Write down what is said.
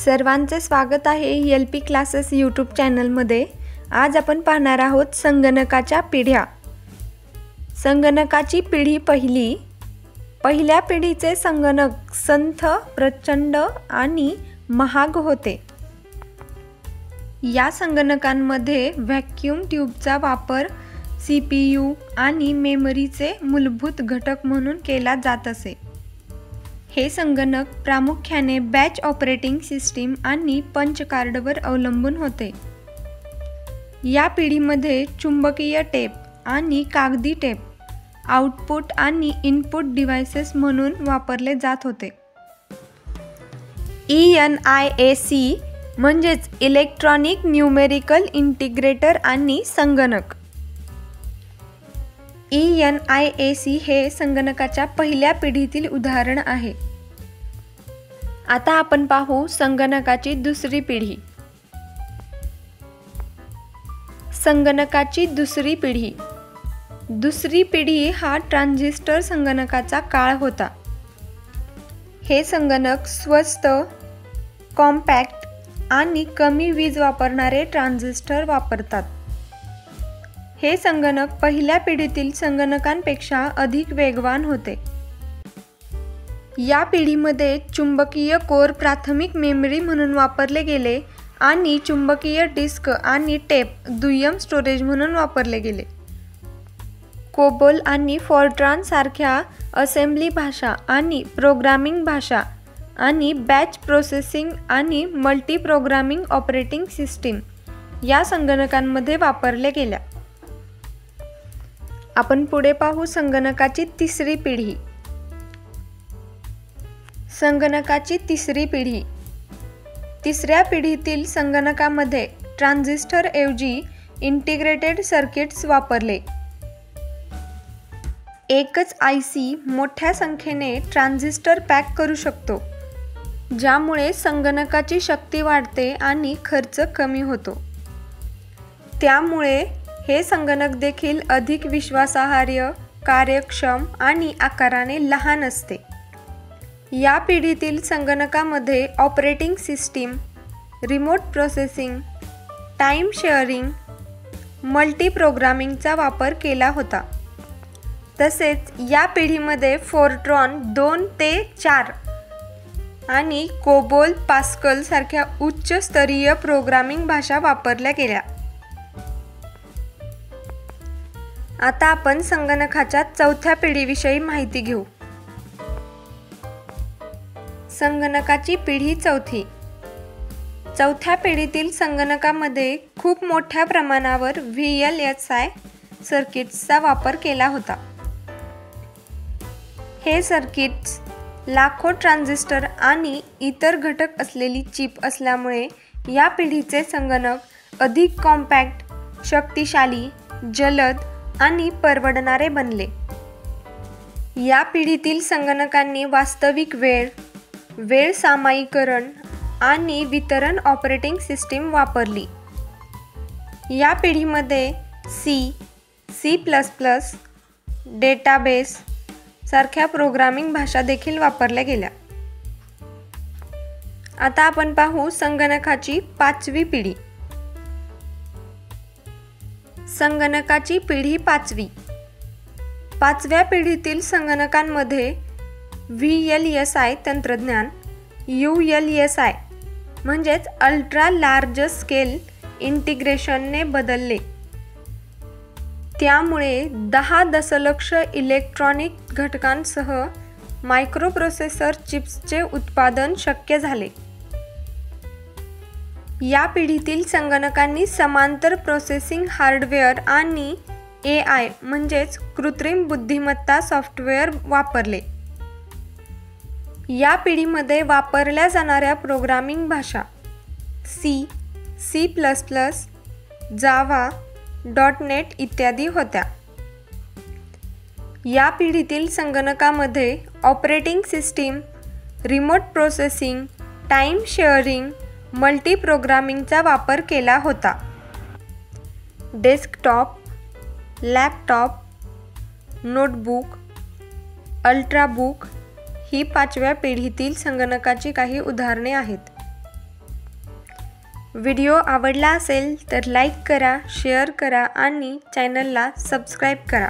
सर्वांचे स्वागत आहे LP क्लासेस यूट्यूब चॅनलमध्ये। आज आपण पाहणार आहोत संगणकाच्या पिढ्या। संगणकाची पिढी पहिल्या पिढीचे संगणक संथ, प्रचंड आणि महाग होते। या संगणकांमध्ये व्हॅक्यूम ट्यूबचा वापर CPU आणि मेमरीचे मूलभूत घटक म्हणून केला जात असे। हे संगणक प्रामुख्याने बॅच ऑपरेटिंग सिस्टीम आणि पंच कार्डवर अवलंबून होते। या पिढीमध्ये चुंबकीय टेप आणि कागदी टेप आउटपुट आणि इनपुट डिव्हाइसेस म्हणून वापरले जात होते। ENIAC म्हणजेच इलेक्ट्रॉनिक न्यूमेरिकल इंटिग्रेटर आणि संगणक। ENIAC हे संगणकाच्या पहिल्या पिढीतील उदाहरण आहे। आता आपण पाहू संगणकाची दुसरी पिढी। संगणकाची दुसरी पिढी। दुसरी पिढी हा ट्रान्झिस्टर संगणकाचा काळ होता। हे संगणक स्वस्त, कॉम्पॅक्ट आणि कमी वीज वापरणारे ट्रान्झिस्टर वापरतात। हे संगणक पहिल्या पिढीतील संगणकांपेक्षा अधिक वेगवान होते। या पिढीमध्ये चुंबकीय कोर प्राथमिक मेमरी म्हणून वापरले गेले आणि चुंबकीय डिस्क आणि टेप दुय्यम स्टोरेज म्हणून वापरले गेले। कोबोल आणि फॉर्ट्रान सारख्या असेंब्ली भाषा आणि प्रोग्रामिंग भाषा आणि बॅच प्रोसेसिंग आणि मल्टी प्रोग्रामिंग ऑपरेटिंग सिस्टीम या संगणकांमध्ये वापरले गेल्या। आपण पुढे पाहू संगणकाची तिसरी पिढी। संगणकाची तिसरी पिढी। तिसऱ्या पिढीतील संगणकामध्ये ट्रान्झिस्टर ऐवजी इंटिग्रेटेड सर्किट्स वापरले। एकच IC मोठ्या संख्येने ट्रान्झिस्टर पॅक करू शकतो, ज्यामुळे संगणकाची शक्ती वाढते आणि खर्च कमी होतो। त्यामुळे हे संगणक देखील अधिक विश्वासार्ह, कार्यक्षम आणि आकाराने लहान असते। या पिढीतील संगणकामध्ये operating system, remote processing, time sharing, multi प्रोग्रामिंगचा वापर केला होता। तसेच या पिढीमध्ये फोर्ट्रॉन 2 ते 4 आणि कोबोल, पास्कल सारख्या उच्च स्तरीय प्रोग्रामिंग भाषा वापरल्या गेल्या। आता आपण संगणकाच्या चौथ्या पिढीविषयी माहिती घेऊ। संगणकाची पिढी चौथी। चौथ्या पिढीतील संगणकामध्ये खूप मोठ्या प्रमाणावर VLSI सर्किट्सचा वापर केला होता। हे सर्किट्स लाखो ट्रान्झिस्टर आणि इतर घटक असलेली चिप असल्यामुळे या पिढीचे संगणक अधिक कॉम्पॅक्ट, शक्तिशाली, जलद आणि परवडणारे बनले। या पिढीतील संगणकांनी वास्तविक वेळ सामायिकरण आणि वितरण ऑपरेटिंग सिस्टीम वापरली। या पिढीमध्ये C++, डेटाबेस सारख्या प्रोग्रामिंग भाषा देखील वापरल्या गेल्या। आता आपण पाहू संगणकाची पाचवी पिढी। संगणकाची पिढी पाचवी। पाचव्या पिढीतील संगणकांमध्ये VLSI तंत्रज्ञान ULSI म्हणजेच अल्ट्रा लार्ज स्केल इंटिग्रेशनने बदलले। त्यामुळे 10 दशलक्ष इलेक्ट्रॉनिक घटकांसह मायक्रोप्रोसेसर चिप्सचे उत्पादन शक्य झाले। या पिढीतील संगणकांनी समांतर प्रोसेसिंग हार्डवेअर आणि AI म्हणजेच कृत्रिम बुद्धिमत्ता सॉफ्टवेअर वापरले। या पिढीमध्ये वापरल्या जाणाऱ्या प्रोग्रामिंग भाषा C++, जावा, .NET इत्यादी होत्या। या पिढीतील संगणकामध्ये operating system, remote processing, time sharing, multi प्रोग्रामिंगचा वापर केला होता। डेस्कटॉप, लॅपटॉप, नोटबुक, अल्ट्राबुक ही पाचव्या पिढीतील संगणकाची काही उदाहरणे आहेत। व्हिडिओ आवडला असेल तर लाईक करा, शेअर करा आणि चॅनलला सबस्क्राईब करा.